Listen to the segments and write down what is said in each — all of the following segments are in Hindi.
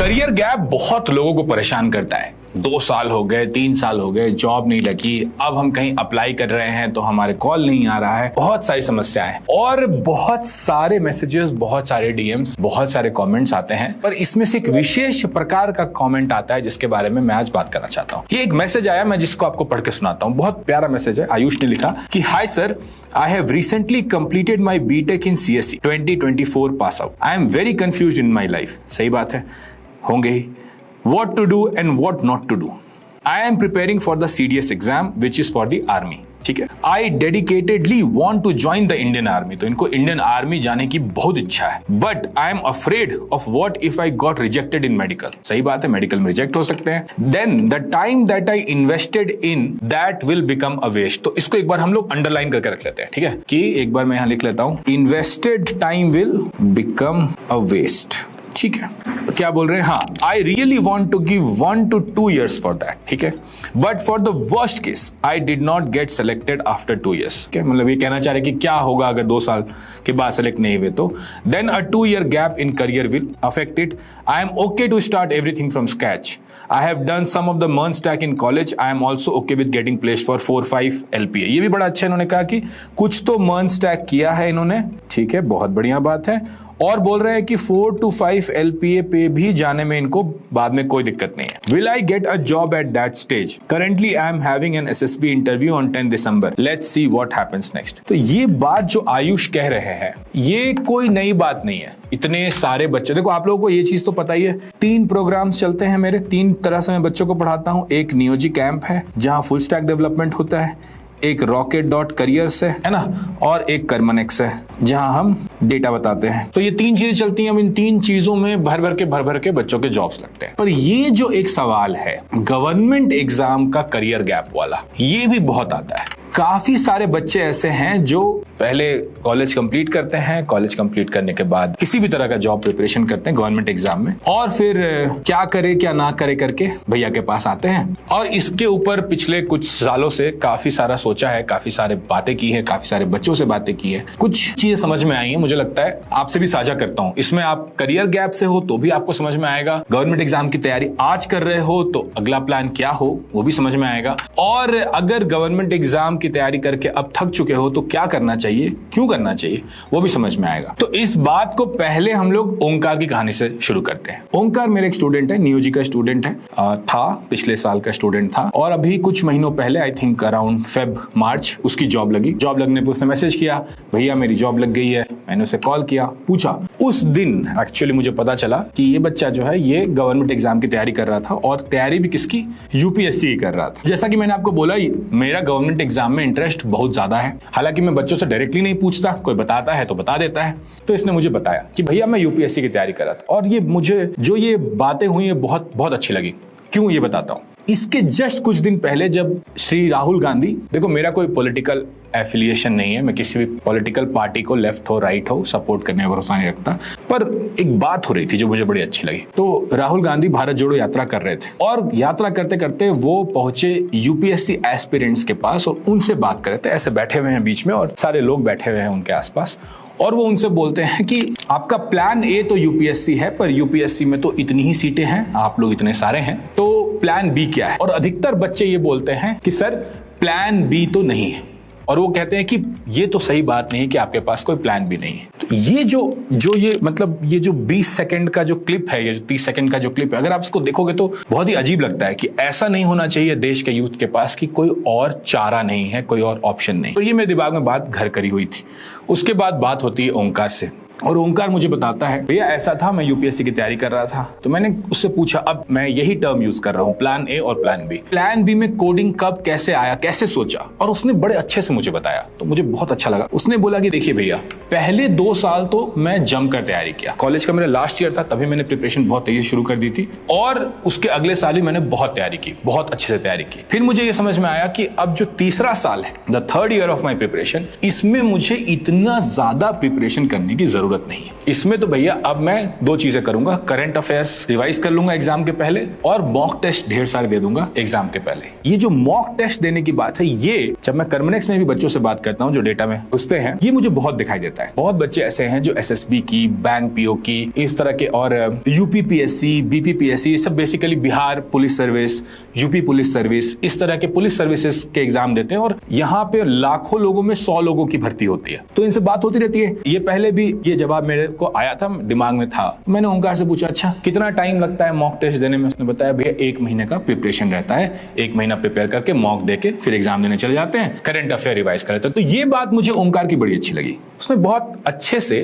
करियर गैप बहुत लोगों को परेशान करता है। 2 साल हो गए, 3 साल हो गए, जॉब नहीं लगी, अब हम कहीं अप्लाई कर रहे हैं तो हमारे कॉल नहीं आ रहा है, बहुत सारी समस्याएं और बहुत सारे मैसेजेस, बहुत सारे डीएम्स, बहुत सारे कमेंट्स आते हैं। पर इसमें से एक विशेष प्रकार का कमेंट आता है जिसके बारे में मैं आज बात करना चाहता हूँ। ये एक मैसेज आया, मैं जिसको आपको पढ़ के सुनाता हूँ। बहुत प्यारा मैसेज है। आयुष ने लिखा कि hi sir, I have recently completed my BTech in CSC 2024 pass out. I am very confused in my life. सही बात है, होंगे ही। What to do and what not to do. I am preparing for the CDS exam, which is for the army. ठीक है। I dedicatedly want to join the Indian Army. तो इनको इंडियन आर्मी जाने की बहुत इच्छा है। But I am afraid of what if I got rejected in medical. सही बात है, मेडिकल में रिजेक्ट हो सकते हैं। Then the time that I invested in that will become a waste. तो इसको एक बार हम लोग अंडरलाइन करके रख लेते हैं, ठीक है, कि एक बार मैं यहां लिख लेता हूं, Invested time will become a waste. ठीक है, क्या बोल रहे हैं? हाँ, I really want to give 1 to 2 years for that, ठीक है, but for the worst case I did not get selected after 2 years. क्या मतलब ये कहना चाह रहे कि क्या होगा अगर 2 साल के बाद सेलेक्ट नहीं हुए तो? Then a 2 year gap in career will affect it. I am okay to start everything from scratch. I have done some of the MERN stack in college. I am also okay with getting placed for 4-5 LPA. ये भी बड़ा अच्छा इन्होंने कहा कि कुछ तो MERN stack किया है इन्होंने, ठीक है, बहुत बढ़िया बात है। और बोल रहे हैं कि 4 to 5 LPA पे भी जाने में इनको बाद में कोई दिक्कत नहीं है। Will I get a job at that stage? Currently I am having an SSB interview on 10 December. Let's see what happens next. तो ये बात जो आयुष कह रहे हैं, ये कोई नई बात नहीं है। इतने सारे बच्चे, देखो आप लोगों को ये चीज तो पता ही है, 3 प्रोग्राम्स चलते हैं मेरे, 3 तरह से मैं बच्चों को पढ़ाता हूँ। एक नियोजी कैंप है जहां फुल स्टैक डेवलपमेंट होता है, एक rocket.careers है ना, और एक कर्मनेक्स है जहां हम डेटा बताते हैं। तो ये 3 चीजें चलती हैं। अब इन 3 चीजों में भर भर के बच्चों के जॉब्स लगते हैं। पर ये जो एक सवाल है गवर्नमेंट एग्जाम का करियर गैप वाला, ये भी बहुत आता है। काफी सारे बच्चे ऐसे हैं जो पहले कॉलेज कंप्लीट करते हैं, कॉलेज कंप्लीट करने के बाद किसी भी तरह का जॉब प्रिपरेशन करते हैं गवर्नमेंट एग्जाम में, और फिर क्या करे क्या ना करे करके भैया के पास आते हैं। और इसके ऊपर पिछले कुछ सालों से काफी सारा सोचा है, काफी सारे बातें की है, काफी सारे बच्चों से बातें की है, कुछ चीजें समझ में आई है। मुझे लगता है आपसे भी साझा करता हूँ। इसमें आप करियर गैप से हो तो भी आपको समझ में आएगा, गवर्नमेंट एग्जाम की तैयारी आज कर रहे हो तो अगला प्लान क्या हो वो भी समझ में आएगा, और अगर गवर्नमेंट एग्जाम की तैयारी करके अब थक चुके हो तो क्या करना चाहिए, क्यों करना चाहिए, वो भी समझ में आएगा। तो इस बात को पहले हम लोग ओंकार की कहानी से शुरू करते हैं। ओंकार मेरे एक स्टूडेंट है, नियोजी का स्टूडेंट है, था पिछले साल का स्टूडेंट था, और अभी कुछ महीनों पहले, आई थिंक अराउंड Feb-March, उसकी जॉब लगी। जॉब लगने पर उसने मैसेज किया, भैया मेरी जॉब लग गई है। मैंने उसे कॉल किया, पूछा। उस दिन एक्चुअली मुझे पता चला कि ये बच्चा जो है ये गवर्नमेंट एग्जाम की तैयारी कर रहा था, और तैयारी भी किसकी, यूपीएससी की कर रहा था। जैसा कि मैंने आपको बोला, मेरा गवर्नमेंट एग्जाम में इंटरेस्ट बहुत ज्यादा है। हालांकि मैं बच्चों से डायरेक्टली नहीं पूछता, कोई बताता है तो बता देता है। तो इसने मुझे बताया कि भैया मैं यूपीएससी की तैयारी कर रहा था, और ये मुझे जो ये बातें हुई है बहुत बहुत अच्छी लगी। क्यों, ये बताता हूं। इसके जस्ट कुछ दिन पहले जब श्री राहुल गांधी, देखो मेरा कोई पॉलिटिकल एफिलिएशन नहीं है, मैं किसी भी पॉलिटिकल पार्टी को लेफ्ट हो राइट हो सपोर्ट करने में भरोसा नहीं रखता, पर एक बात हो रही थी जो मुझे बड़ी अच्छी लगी। तो राहुल गांधी भारत जोड़ो यात्रा कर रहे थे, और यात्रा करते करते वो पहुंचे यूपीएससी एस्पिरेंट्स के पास और उनसे बात कर रहे थे। ऐसे बैठे हुए हैं बीच में और सारे लोग बैठे हुए हैं उनके आसपास, और वो उनसे बोलते हैं कि आपका प्लान ए तो यूपीएससी है, पर यूपीएससी में तो इतनी ही सीटें हैं, आप लोग इतने सारे हैं, तो प्लान बी क्या है? और अधिकतर बच्चे ये बोलते हैं कि सर प्लान बी तो नहीं है, और वो कहते हैं कि ये तो सही बात नहीं है कि आपके पास कोई प्लान भी नहीं है। तो ये जो 20 सेकंड का जो क्लिप है, ये जो 30 सेकंड का जो क्लिप है, अगर आप इसको देखोगे तो बहुत ही अजीब लगता है कि ऐसा नहीं होना चाहिए देश के यूथ के पास कि कोई और चारा नहीं है, कोई और ऑप्शन नहीं। तो ये मेरे दिमाग में बात घर करी हुई थी। उसके बाद बात होती है ओंकार से, और ओंकार मुझे बताता है, भैया ऐसा था, मैं यूपीएससी की तैयारी कर रहा था। तो मैंने उससे पूछा, अब मैं यही टर्म यूज कर रहा हूँ, प्लान ए और प्लान बी। प्लान बी में कोडिंग कब कैसे आया, कैसे सोचा, और उसने बड़े अच्छे से मुझे बताया, तो मुझे बहुत अच्छा लगा। उसने बोला कि देखिए भैया, पहले 2 साल तो मैं जमकर तैयारी किया, कॉलेज का मेरा लास्ट ईयर था, तभी मैंने प्रिपरेशन बहुत तेजी शुरू कर दी थी, और उसके अगले साल ही मैंने बहुत तैयारी की, बहुत अच्छे से तैयारी की। फिर मुझे ये समझ में आया कि अब जो तीसरा साल है, the 3rd year of my preparation, इसमें मुझे इतना ज्यादा प्रिपरेशन करने की जरूरत जरूरत नहीं है। इसमें तो भैया अब मैं दो चीजें करूंगा, करंट अफेयर्स रिवाइज कर लूंगा एग्जाम के पहले और मॉक टेस्ट ढेर सारे दे दूंगा एग्जाम के पहले। ये जो मॉक टेस्ट देने की बात है, ये जब मैं कर्मनेक्स में भी बच्चों से बात करता हूँ जो डेटा में घुसते हैं, ये मुझे बहुत दिखाई देता है। बहुत बच्चे ऐसे हैं जो एसएसबी की, बैंक पीओ की, इस तरह के और यूपीपीएससी, बीपीपीएससी, सब basically Bihar police service, UP police service, इस तरह के पुलिस सर्विसेज के एग्जाम देते हैं और यहाँ पे लाखों लोगों में 100 लोगों की भर्ती होती है। तो इनसे बात होती रहती है। ये पहले भी ये जवाब मेरे को आया था, दिमाग में था। मैंने ओंकार से पूछा, अच्छा कितना टाइम लगता है मॉक टेस्ट देने में? उसने बताया भैया 1 महीने का प्रिपरेशन रहता है, 1 महीना प्रिपेयर करके मॉक देके फिर एग्जाम देने चले जाते हैं, करंट अफेयर रिवाइज करते हैं। तो ये बात मुझे ओंकार की बड़ी अच्छी लगी। उसने बहुत अच्छे से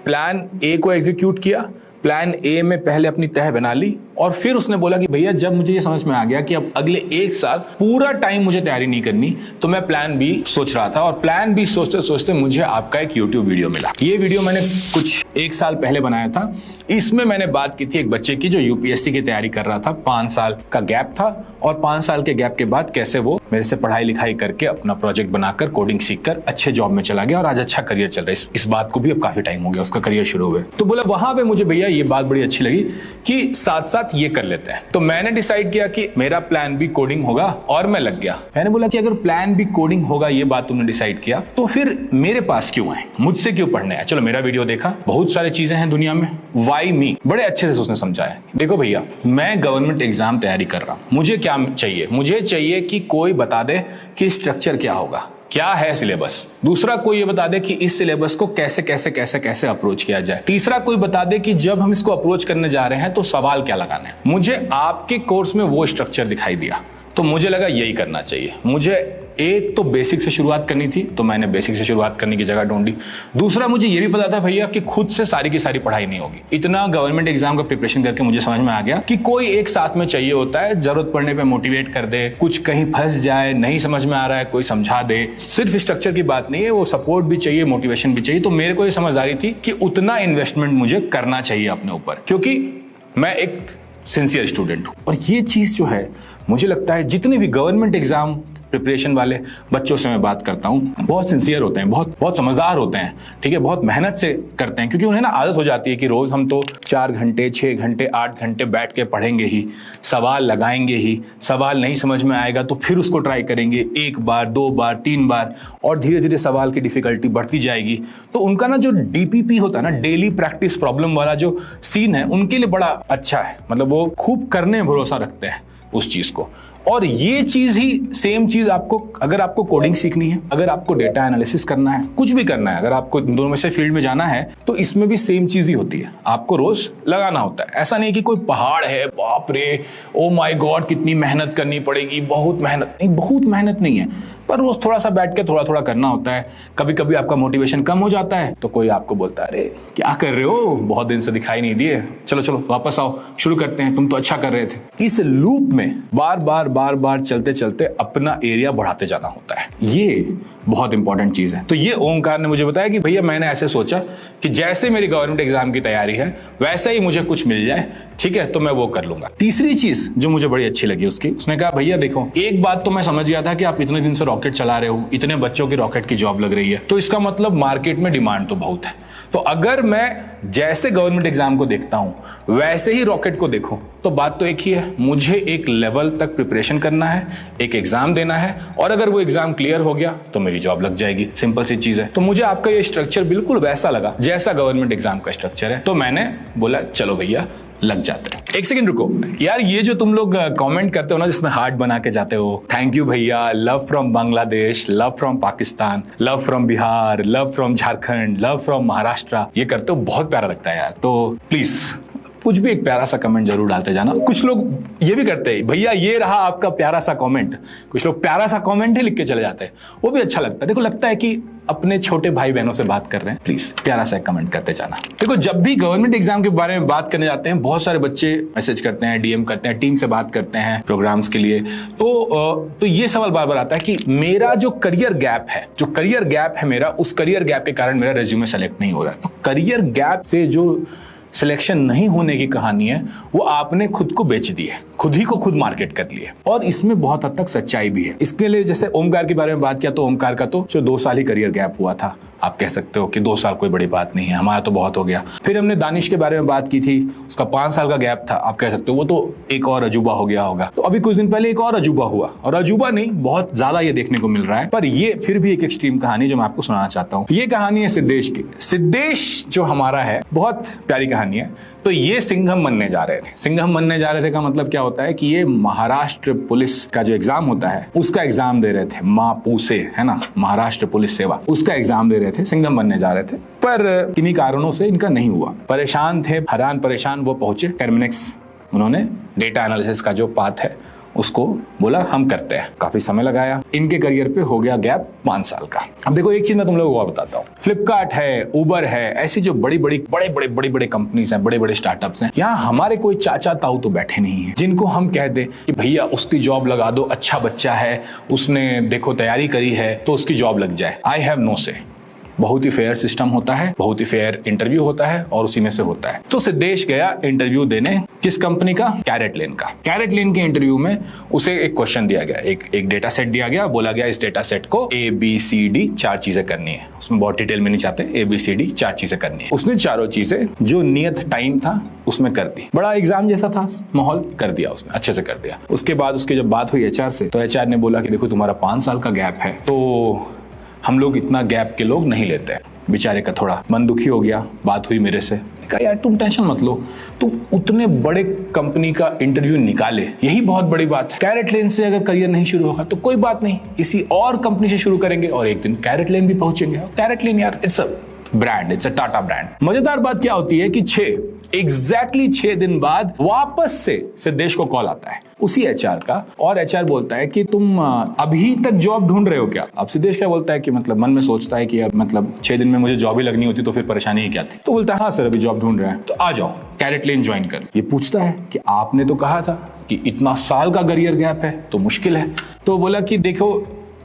प्लान ए को एग्जीक्यूट किया, प्लान ए में पहले अपनी तह बना ली और फिर उसने बोला कि भैया जब मुझे ये समझ में आ गया कि अब अगले 1 साल पूरा टाइम मुझे तैयारी नहीं करनी, तो मैं प्लान बी सोच रहा था। और प्लान बी सोचते सोचते मुझे आपका एक YouTube वीडियो मिला। ये वीडियो मैंने कुछ 1 साल पहले बनाया था। इसमें मैंने बात की थी एक बच्चे की जो यूपीएससी की तैयारी कर रहा था। 5 साल का गैप था और 5 साल के गैप के बाद कैसे वो मेरे से पढ़ाई लिखाई करके अपना प्रोजेक्ट बनाकर कोडिंग सीखकर अच्छे जॉब में चला गया और आज अच्छा करियर चल रहा है। इस बात को भी अब काफी टाइम हो गया उसका करियर शुरू हुए। तो बोला वहां पे मुझे भैया ये बात बड़ी अच्छी लगी कि साथ साथ ये कर लेते हैं। तो मैंने डिसाइड किया कि मेरा प्लान बी कोडिंग होगा और मैं लग गया। मैंने बोला कि अगर प्लान बी कोडिंग होगा, ये बात तुमने डिसाइड किया, तो फिर मेरे पास क्यों है, मुझसे क्यों पढ़ने है? चलो मेरा वीडियो देखा, बहुत सारी चीजें हैं दुनिया में, व्हाई मी, बड़े अच्छे से उसने समझाया। देखो भैया मैं गवर्नमेंट एग्जाम तैयारी कर रहा हूं, मुझे क्या चाहिए? मुझे चाहिए कि कोई बता दे कि स्ट्रक्चर क्या होगा, क्या है सिलेबस। दूसरा कोई ये बता दे कि इस सिलेबस को कैसे कैसे कैसे कैसे अप्रोच किया जाए। तीसरा कोई बता दे कि जब हम इसको अप्रोच करने जा रहे हैं तो सवाल क्या लगाना है। मुझे आपके कोर्स में वो स्ट्रक्चर दिखाई दिया तो मुझे लगा यही करना चाहिए। मुझे एक तो बेसिक से शुरुआत करनी थी, तो मैंने बेसिक से शुरुआत करने की जगह ढूंढी। दूसरा मुझे ये भी पता था भैया कि खुद से सारी की सारी पढ़ाई नहीं होगी। इतना गवर्नमेंट एग्जाम का प्रिपरेशन करके मुझे समझ में आ गया कि कोई एक साथ में चाहिए होता है, जरूरत पड़ने पे मोटिवेट कर दे, कुछ कहीं फंस जाए, नहीं समझ में आ रहा है कोई समझा दे। सिर्फ स्ट्रक्चर की बात नहीं है, वो सपोर्ट भी चाहिए, मोटिवेशन भी चाहिए। तो मेरे को ये समझदारी थी कि उतना इन्वेस्टमेंट मुझे करना चाहिए अपने ऊपर, क्योंकि मैं एक सिंसियर स्टूडेंट हूं। और ये चीज जो है मुझे लगता है जितने भी गवर्नमेंट एग्जाम प्रिपरेशन वाले बच्चों से मैं बात करता हूं, बहुत सिंसियर होते हैं, बहुत समझदार होते हैं, ठीक है, बहुत मेहनत से करते हैं। क्योंकि उन्हें ना आदत हो जाती है कि रोज हम तो 4 घंटे 6 घंटे 8 घंटे बैठ के पढ़ेंगे ही, सवाल लगाएंगे ही, सवाल नहीं समझ में आएगा तो फिर उसको ट्राई करेंगे 1 बार 2 बार 3 बार, और धीरे धीरे सवाल की डिफिकल्टी बढ़ती जाएगी। तो उनका ना जो डीपीपी होता है ना, डेली प्रैक्टिस प्रॉब्लम वाला जो सीन है, उनके लिए बड़ा अच्छा है। मतलब वो खूब करने में भरोसा रखते हैं उस चीज को। और ये चीज ही सेम चीज आपको, अगर आपको कोडिंग सीखनी है, अगर आपको डेटा एनालिसिस करना है, कुछ भी करना है, अगर आपको दोनों में से फील्ड में जाना है, तो इसमें भी सेम चीज ही होती है। आपको रोज लगाना होता है। ऐसा नहीं कि कोई पहाड़ है, बाप रे ओ माय गॉड कितनी मेहनत करनी पड़ेगी, बहुत मेहनत नहीं, बहुत मेहनत नहीं है, पर रोज थोड़ा सा बैठ के थोड़ा थोड़ा करना होता है। कभी कभी आपका मोटिवेशन कम हो जाता है तो कोई आपको बोलता है अरे क्या कर रहे हो, बहुत दिन से दिखाई नहीं दिए, चलो चलो वापस आओ, शुरू करते हैं, तुम तो अच्छा कर रहे थे। इस लूप में बार बार चलते चलते अपना एरिया बढ़ाते जाना होता है। ये बहुत इंपॉर्टेंट चीज है। तो ये ओंकार ने मुझे बताया कि भैया मैंने ऐसे सोचा कि जैसे मेरी गवर्नमेंट एग्जाम की तैयारी है वैसे ही मुझे कुछ मिल जाए, ठीक है, तो मैं वो कर लूंगा। तीसरी चीज जो मुझे बड़ी अच्छी लगी उसकी, उसने कहा भैया देखो, एक बात तो मैं समझ गया था कि आप इतने दिन से रॉकेट चला रहे हो, इतने बच्चों की रॉकेट की जॉब लग रही है, तो इसका मतलब मार्केट में डिमांड तो बहुत है। तो अगर मैं जैसे गवर्नमेंट एग्जाम को देखता हूं वैसे ही रॉकेट को देखूं, तो बात तो एक ही है, मुझे एक लेवल तक प्रिपरेशन करना है, एक एग्जाम देना है, और अगर वो एग्जाम क्लियर हो गया तो मेरी जॉब लग जाएगी। सिंपल सी चीज है। तो मुझे आपका ये स्ट्रक्चर बिल्कुल वैसा लगा जैसा गवर्नमेंट एग्जाम का स्ट्रक्चर है। तो मैंने बोला चलो भैया लग जाते हैं। एक सेकंड रुको यार, ये जो तुम लोग कमेंट करते हो ना जिसमें हार्ट बना के जाते हो, थैंक यू भैया, love from Bangladesh, love from Pakistan, love from Bihar, love from Jharkhand, love from Maharashtra, ये करते हो, बहुत प्यारा लगता है यार। तो प्लीज कुछ भी एक प्यारा सा कमेंट जरूर डालते जाना। कुछ लोग ये भी करते हैं, भैया ये रहा आपका प्यारा सा कमेंट, कुछ लोग प्यारा सा कमेंट ही लिख के चले जाते हैं, वो भी अच्छा लगता है। देखो लगता है कि अपने छोटे भाई बहनों से बात कर रहे हैं, प्लीज प्यारा सा कमेंट करते जाना। देखो जब भी गवर्नमेंट एग्जाम के बारे में बात करने जाते हैं, बहुत सारे बच्चे मैसेज करते हैं, डीएम करते हैं, टीम से बात करते हैं प्रोग्राम्स के लिए, तो ये सवाल बार बार आता है कि मेरा जो करियर गैप है, जो करियर गैप है मेरा, उस करियर गैप के कारण मेरा रेज्यूमे सेलेक्ट नहीं हो रहा है। तो करियर गैप से जो सिलेक्शन नहीं होने की कहानी है वो आपने खुद को बेच दी है। खुद ही को खुद मार्केट कर लिए, और इसमें बहुत हद तक सच्चाई भी है। इसके लिए जैसे ओमकार के बारे में बात किया तो ओमकार का तो जो 2 साल ही करियर गैप हुआ था, आप कह सकते हो कि 2 साल कोई बड़ी बात नहीं है, हमारा तो बहुत हो गया। फिर हमने दानिश के बारे में बात की थी, उसका 5 साल का गैप था, आप कह सकते हो वो तो एक और अजूबा हो गया होगा। तो अभी कुछ दिन पहले एक और अजूबा हुआ, और अजूबा नहीं, बहुत ज्यादा ये देखने को मिल रहा है, पर ये फिर भी एक एक्सट्रीम कहानी जो मैं आपको सुनाना चाहता हूँ। ये कहानी है सिद्धेश की। सिद्धेश जो हमारा है, बहुत प्यारी कहानी है। तो ये सिंघम बनने जा रहे थे। सिंघम बनने जा रहे थे का मतलब क्या होता है कि ये महाराष्ट्र पुलिस का जो एग्जाम होता है उसका एग्जाम दे रहे थे। मापूसे है ना, महाराष्ट्र पुलिस सेवा, उसका एग्जाम दे रहे थे, सिंघम बनने जा रहे थे। पर किन्हीं कारणों से इनका नहीं हुआ। परेशान थे, हैरान परेशान। वो पहुंचे टर्मिनेक्स, उन्होंने डेटा एनालिसिस का जो पाथ है उसको बोला हम करते हैं। काफी समय लगाया, इनके करियर पे हो गया गैप 5 साल का। अब देखो एक चीज मैं तुम लोगों को और बताता हूँ, फ्लिपकार्ट है, उबर है, ऐसी जो बड़ी बड़ी कंपनीज हैं, बड़े बड़े स्टार्टअप्स हैं, यहाँ हमारे कोई चाचा ताऊ तो बैठे नहीं है जिनको हम कह दे कि भैया उसकी जॉब लगा दो, अच्छा बच्चा है, उसने देखो तैयारी करी है तो उसकी जॉब लग जाए। आई हैव नो से। बहुत ही फेयर सिस्टम होता है, बहुत ही फेयर इंटरव्यू होता है, और उसी में से होता है। तो सिद्धेश गया इंटरव्यू देने, किस कंपनी का? कैरेटलेन का। कैरेटलेन के इंटरव्यू में उसे एक क्वेश्चन दिया गया, एक डेटा सेट दिया गया, बोला गया इस डेटा सेट को ABCD 4 चीजें करनी है। उसमें बहुत डिटेल में नहीं चाहते, ABCD 4 चीजें करनी है। उसने चारों चीजें जो नियत टाइम था उसमें कर दी। बड़ा एग्जाम जैसा था माहौल, कर दिया उसने, अच्छे से कर दिया। उसके बाद उसकी जब बात हुई HR से, तो HR ने बोला कि देखो तुम्हारा 5 साल का गैप है, तो हम लोग इतना गैप के लोग नहीं लेते। बेचारे का थोड़ा मन दुखी हो गया, बात हुई मेरे से, कहा यार तुम टेंशन मत लो, तुम उतने बड़े कंपनी का इंटरव्यू निकाले, यही बहुत बड़ी बात है। कैरेटलेन से अगर करियर नहीं शुरू होगा तो कोई बात नहीं, किसी और कंपनी से शुरू करेंगे और एक दिन कैरेटलेन भी पहुंचेंगे। कैरेटलेन यार it's a brand, it's a Tata brand. मजेदार बात क्या होती है कि 6 दिन बाद वापस से सिद्धेश को कॉल आता है उसी HR का, और HR बोलता है कि तुम अभी तक जॉब ढूंढ रहे हो क्या? अब सिद्धेश क्या बोलता है कि मतलब मन में सोचता है कि अब मतलब 6 दिन में मुझे जॉब ही लगनी होती तो फिर परेशानी ही क्या थी। तो बोलता है हाँ सर अभी जॉब ढूंढ रहे हैं, तो आ जाओ कैरेटलेन ज्वाइन कर। ये पूछता है कि आपने तो कहा था कि इतना साल का करियर गैप है तो मुश्किल है। तो बोला कि देखो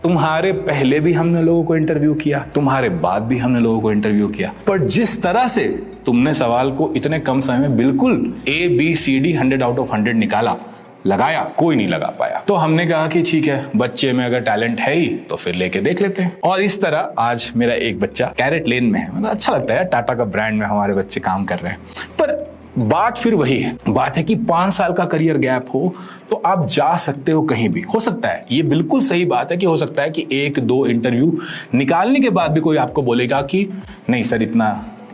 तुम्हारे पहले भी हमने लोगों को इंटरव्यू किया, तुम्हारे बाद भी हमने लोगों को इंटरव्यू किया, पर जिस तरह से तुमने सवाल को इतने कम समय में बिल्कुल ABCD 100 आउट ऑफ 100 निकाला, लगाया, कोई नहीं लगा पाया। तो हमने कहा कि ठीक है, बच्चे में अगर टैलेंट है ही तो फिर लेके देख लेते हैं। और इस तरह आज मेरा एक बच्चा कैरेटलेन में है। मतलब अच्छा लगता है, टाटा का ब्रांड में हमारे बच्चे काम कर रहे हैं। पर बात फिर वही है, बात है कि 5 साल का करियर गैप हो तो आप जा सकते हो कहीं भी। हो सकता है, ये बिल्कुल सही बात है कि हो सकता है कि 1-2 इंटरव्यू निकालने के बाद भी कोई आपको बोलेगा कि नहीं सर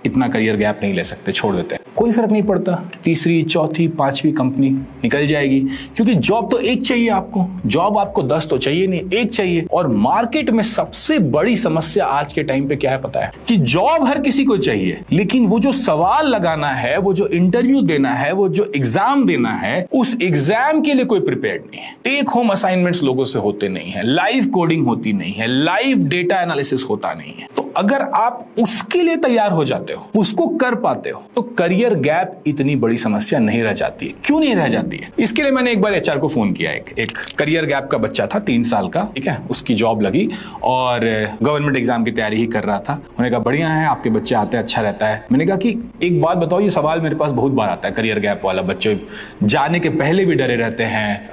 इतना करियर गैप नहीं ले सकते, छोड़ देते हैं। कोई फर्क नहीं पड़ता, 3री, 4थी, 5वीं कंपनी निकल जाएगी, क्योंकि जॉब तो एक चाहिए आपको। जॉब आपको 10 तो चाहिए नहीं, एक चाहिए। और मार्केट में सबसे बड़ी समस्या आज के टाइम पे क्या है पता है? कि जॉब हर किसी को चाहिए, लेकिन वो जो सवाल लगाना है, वो जो इंटरव्यू देना है, वो जो एग्जाम देना है, उस एग्जाम के लिए कोई प्रिपेयर्ड नहीं है। टेक होम असाइनमेंट्स लोगों से होते नहीं है, लाइव कोडिंग होती नहीं है, लाइव डेटा एनालिसिस होता नहीं है। तो अगर आप उसके लिए तैयार हो जाते हो, उसको कर पाते हो, तो करियर गैप इतनी बड़ी समस्या नहीं रह जाती है। क्यों नहीं रह जाती है? इसके लिए मैंने एक बार HR को फोन किया। एक करियर गैप का बच्चा था, 3 साल का, ठीक है, उसकी जॉब लगी और गवर्नमेंट एग्जाम की तैयारी ही कर रहा था। उन्होंने कहा बढ़िया है, आपके बच्चे आते हैं, अच्छा रहता है। मैंने कहा कि एक बात बताओ, ये सवाल मेरे पास बहुत बार आता है, करियर गैप वाला। बच्चे जाने के पहले भी डरे रहते हैं,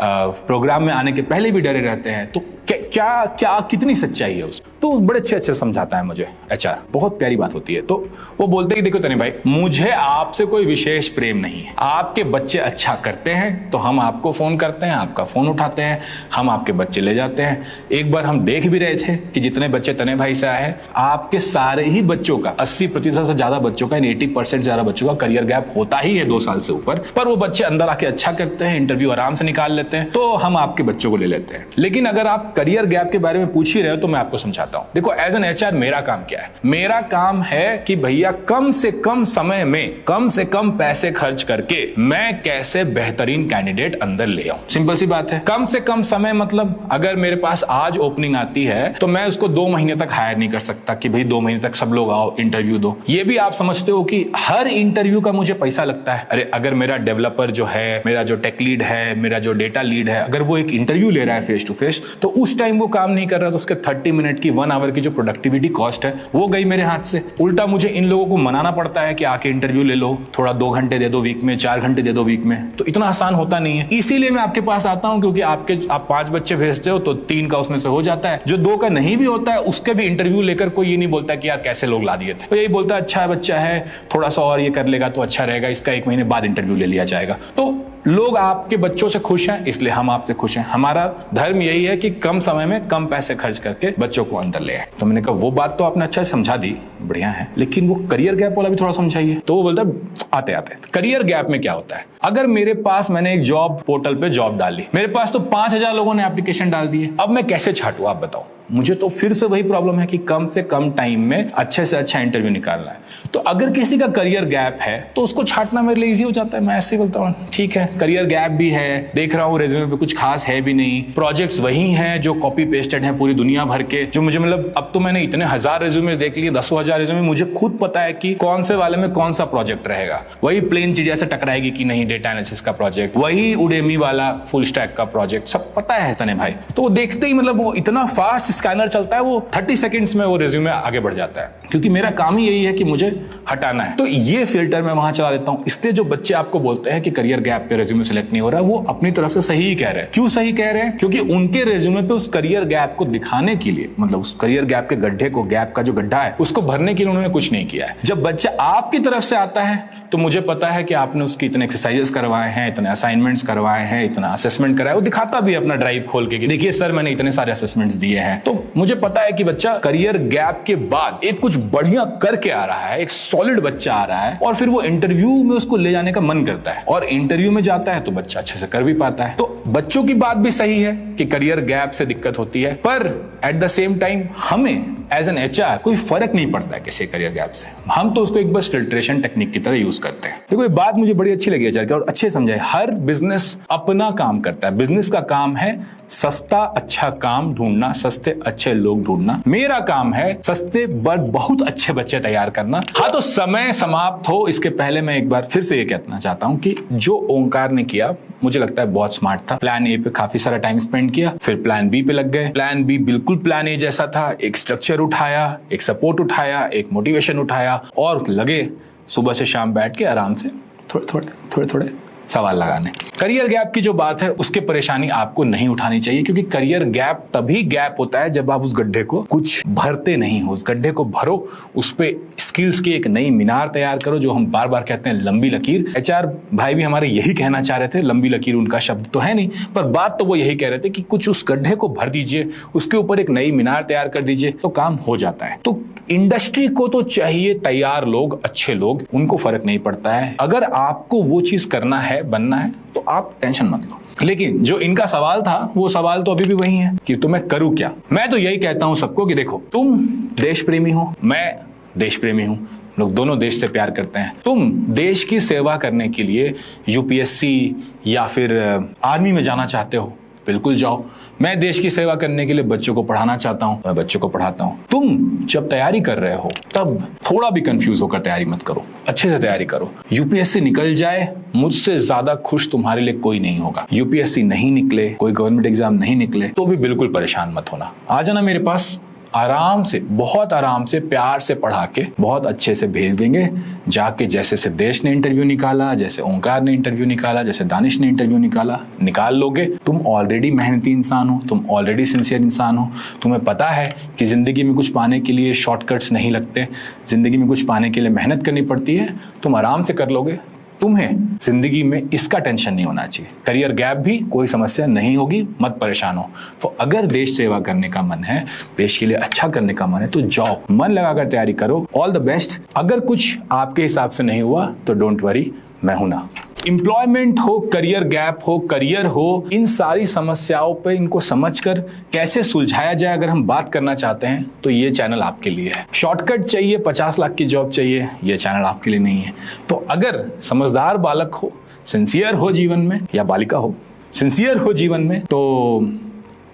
प्रोग्राम में आने के पहले भी डरे रहते हैं, तो क्या कितनी सच्चाई है उसमें? तो बड़े अच्छे समझाता है मुझे HR, बहुत प्यारी बात होती है। तो वो बोलते हैं कि देखो तनी भाई, मुझे आपसे कोई विशेष प्रेम नहीं है, आपके बच्चे अच्छा करते हैं तो हम आपको फोन करते हैं, आपका फोन उठाते हैं, हम आपके बच्चे ले जाते हैं। एक बार हम देख भी रहे थे कि जितने बच्चे तने भाई से आए हैं, आपके सारे ही बच्चों का 80% से ज्यादा बच्चों का, 80% से ज्यादा बच्चों का करियर गैप होता ही है 2 साल से ऊपर। पर वो बच्चे अंदर आके अच्छा करते हैं, इंटरव्यू आराम से निकाल लेते हैं, तो हम आपके बच्चों को ले लेते हैं। लेकिन अगर आप करियर गैप के बारे में पूछ ही रहे हो तो मैं आपको समझाता हूं। देखो एज एन HR मेरा काम क्या है? मेरा काम है कि भैया कम से कम समय में कम से कम पैसे खर्च करके मैं कैसे बेहतरीन कैंडिडेट अंदर ले आऊं। सिंपल सी बात है। कम से कम समय मतलब अगर मेरे पास आज ओपनिंग आती है तो मैं उसको 2 महीने तक हायर नहीं कर सकता कि भाई 2 महीने तक सब लोग आओ इंटरव्यू दो। ये भी आप समझते हो कि हर इंटरव्यू का मुझे पैसा लगता है। अरे अगर मेरा डेवलपर जो है, मेरा जो टेक लीड है, मेरा जो डेटा लीड है, अगर वो एक इंटरव्यू ले रहा है फेस टू फेस, तो उस टाइम वो काम नहीं कर रहा तो उसके 30 मिनट की 1 आवर की जो प्रोडक्टिविटी कॉस्ट है वो गई मेरे हाथ से। उल्टा मुझे इन लोगों को मनाना पड़ता है कि आके इंटरव्यू ले लो, थोड़ा 2 घंटे दे दो वीक में, 4 घंटे दे दो वीक में। तो इतना आसान होता नहीं है, इसीलिए मैं आपके पास आता हूं, क्योंकि आप 5 बच्चे भेजते हो तो 3 का उसमें से हो जाता है, जो 2 का नहीं भी होता है उसके भी इंटरव्यू लेकर कोई ये नहीं बोलता कि यार कैसे लोग ला दिए थे। तो यही बोलता है अच्छा बच्चा है, थोड़ा सा और ये कर लेगा तो अच्छा रहेगा, इसका 1 महीने बाद इंटरव्यू ले लिया जाएगा। तो लोग आपके बच्चों से खुश हैं, इसलिए हम आपसे खुश हैं। हमारा धर्म यही है कि कम समय में कम पैसे खर्च करके बच्चों को अंदर ले आए। तो मैंने कहा वो बात तो आपने अच्छा से समझा दी, बढ़िया है, लेकिन वो करियर गैप वाला भी थोड़ा समझाइए। तो वो बोलता आते आते करियर गैप में क्या होता है। अगर मेरे पास मैंने एक जॉब पोर्टल पे जॉब डाली, मेरे पास तो 5000 लोगों ने एप्लीकेशन डाल दिए, अब मैं कैसे छांटू आप बताओ। मुझे तो फिर से वही प्रॉब्लम है कि कम से कम टाइम में अच्छे से अच्छा इंटरव्यू निकालना है। तो अगर किसी का करियर गैप है तो उसको छांटना मेरे लिए इजी हो जाता है। मैं ऐसे ही बोलता हूँ ठीक है करियर गैप भी है, देख रहा हूँ रेज्यूमे पे कुछ खास है भी नहीं, प्रोजेक्ट्स वही हैं जो कॉपी पेस्टेड हैं पूरी दुनिया भर के, जो मुझे मतलब अब तो मैंने इतने 1000 रेज्यूमे देख लिए, 10,000 रेज्यूमे, मुझे खुद पता है कि कौन से वाले में कौन सा प्रोजेक्ट रहेगा। वही प्लेन चिड़िया से टकराएगी कि नहीं डेटा एनालिसिस का प्रोजेक्ट, वही उडेमी वाला फुल स्टैक का प्रोजेक्ट, सब पता है तने भाई। तो वो देखते ही मतलब वो इतना फास्ट स्कैनर चलता है, वो 30 सेकंड्स में वो रिज्यूमे आगे बढ़ जाता है, क्योंकि मेरा काम ही यही है कि मुझे हटाना है। तो ये फिल्टर मैं वहां चला देता हूं। इसलिए जो बच्चे आपको बोलते हैं कि करियर गैप पे रिज्यूमे सेलेक्ट नहीं हो रहा, वो अपनी तरफ से सही ही कह रहे हैं। क्यों सही कह रहे हैं? क्योंकि उनके रिज्यूमे पे उस करियर गैप को दिखाने के लिए, मतलब उस करियर गैप के गड्ढे को, गैप का जो गड्ढा है उसको भरने के लिए उन्होंने कुछ नहीं किया है। जब बच्चा आपकी तरफ से आता है तो मुझे पता है कि आपने उसकी इतने एक्सरसाइजेस करवाए हैं, इतने असाइनमेंट्स करवाए हैं, इतना असेसमेंट कराया। वो दिखाता भी अपना ड्राइव खोल के कि देखिए सर मैंने इतने सारे असेसमेंट्स दिए हैं। तो मुझे पता है कि बच्चा करियर गैप के बाद एक कुछ बढ़िया करके आ रहा है, एक सॉलिड बच्चा आ रहा है, और फिर वो इंटरव्यू में उसको ले जाने का मन करता है, और इंटरव्यू में जाता है तो बच्चा अच्छे से कर भी पाता है। तो बच्चों की बात भी सही है कि करियर गैप से दिक्कत होती है, पर एट द सेम टाइम हमें एज एन एचआर कोई फर्क नहीं पड़ता है किसी करियर गैप से। हम तो उसको एक बस फिल्ट्रेशन टेक्निक की तरह यूज करते हैं। देखो ये बात मुझे बड़ी अच्छी लगी एचआर की, और अच्छे समझाए। हर बिजनेस अपना काम करता है। बिजनेस का काम है सस्ता अच्छा काम ढूंढना, सस्ते अच्छे लोग ढूंढना। मेरा काम है सस्ते बट बहुत अच्छे बच्चे तैयार करना। हाँ, तो समय समाप्त हो इसके पहले मैं एक बार फिर से ये कहना चाहता हूं कि जो ओंकार ने किया मुझे लगता है बहुत स्मार्ट था। प्लान ए पे काफी सारा टाइम स्पेंड किया, फिर प्लान बी पे लग गए। प्लान बी बिल्कुल प्लान ए जैसा था, एक स्ट्रक्चर उठाया, एक सपोर्ट उठाया, एक मोटिवेशन उठाया, और लगे सुबह से शाम बैठ के आराम से थोड़े थोड़े सवाल लगाने। करियर गैप की जो बात है उसकी परेशानी आपको नहीं उठानी चाहिए, क्योंकि करियर गैप तभी गैप होता है जब आप उस गड्ढे को कुछ भरते नहीं हो। उस गड्ढे को भरो, उस पे स्किल्स की एक नई मीनार तैयार करो, जो हम बार बार कहते हैं लंबी लकीर। एचआर भाई भी हमारे यही कहना चाह रहे थे, लंबी लकीर उनका शब्द तो है नहीं, पर बात तो वो यही कह रहे थे कि कुछ उस गड्ढे को भर दीजिए, उसके ऊपर एक नई मीनार तैयार कर दीजिए, तो काम हो जाता है। तो इंडस्ट्री को तो चाहिए तैयार लोग, अच्छे लोग, उनको फर्क नहीं पड़ता है। अगर आपको वो चीज करना है, बनना है, तो आप टेंशन मत लो। लेकिन जो इनका सवाल था वो सवाल तो अभी भी वही है कि तुम्हें करूं क्या। मैं तो यही कहता हूं सबको कि देखो, तुम देश प्रेमी हो, मैं देश प्रेमी हूं, लोग दोनों देश से प्यार करते हैं। तुम देश की सेवा करने के लिए यूपीएससी या फिर आर्मी में जाना चाहते हो, बिल्कुल जाओ। मैं देश की सेवा करने के लिए बच्चों को पढ़ाना चाहता हूं, मैं बच्चों को पढ़ाता हूं। तुम जब तैयारी कर रहे हो तब थोड़ा भी कंफ्यूज होकर तैयारी मत करो, अच्छे से तैयारी करो। यूपीएससी निकल जाए, मुझसे ज्यादा खुश तुम्हारे लिए कोई नहीं होगा। यूपीएससी नहीं निकले, कोई गवर्नमेंट एग्जाम नहीं निकले, तो भी बिल्कुल परेशान मत होना। आ जाना मेरे पास, आराम से, बहुत आराम से, प्यार से पढ़ा के बहुत अच्छे से भेज देंगे। जाके जैसे से देश ने इंटरव्यू निकाला, जैसे ओंकार ने इंटरव्यू निकाला, जैसे दानिश ने इंटरव्यू निकाला, निकाल लोगे। तुम ऑलरेडी मेहनती इंसान हो, तुम ऑलरेडी सिंसियर इंसान हो। तुम्हें पता है कि जिंदगी में कुछ पाने के लिए शॉर्टकट्स नहीं लगते, जिंदगी में कुछ पाने के लिए मेहनत करनी पड़ती है। तुम आराम से कर लोगे। तुम्हें जिंदगी में इसका टेंशन नहीं होना चाहिए। करियर गैप भी कोई समस्या नहीं होगी, मत परेशान हो। तो अगर देश सेवा करने का मन है, देश के लिए अच्छा करने का मन है, तो जाओ, मन लगाकर तैयारी करो। All the best. अगर कुछ आपके हिसाब से नहीं हुआ तो डोंट वरी, मैं हूं ना। एम्प्लॉयमेंट हो, करियर गैप हो, करियर हो, इन सारी समस्याओं पे इनको समझकर कैसे सुलझाया जाए अगर हम बात करना चाहते हैं तो ये चैनल आपके लिए है। शॉर्टकट चाहिए, 50 लाख की जॉब चाहिए, ये चैनल आपके लिए नहीं है। तो अगर समझदार बालक हो, सिंसियर हो जीवन में, या बालिका हो, सिंसियर हो जीवन में, तो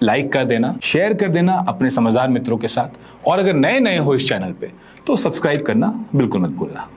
लाइक कर देना, शेयर कर देना अपने समझदार मित्रों के साथ। और अगर नए नए हो इस चैनल पे तो सब्सक्राइब करना बिल्कुल मत भूलना।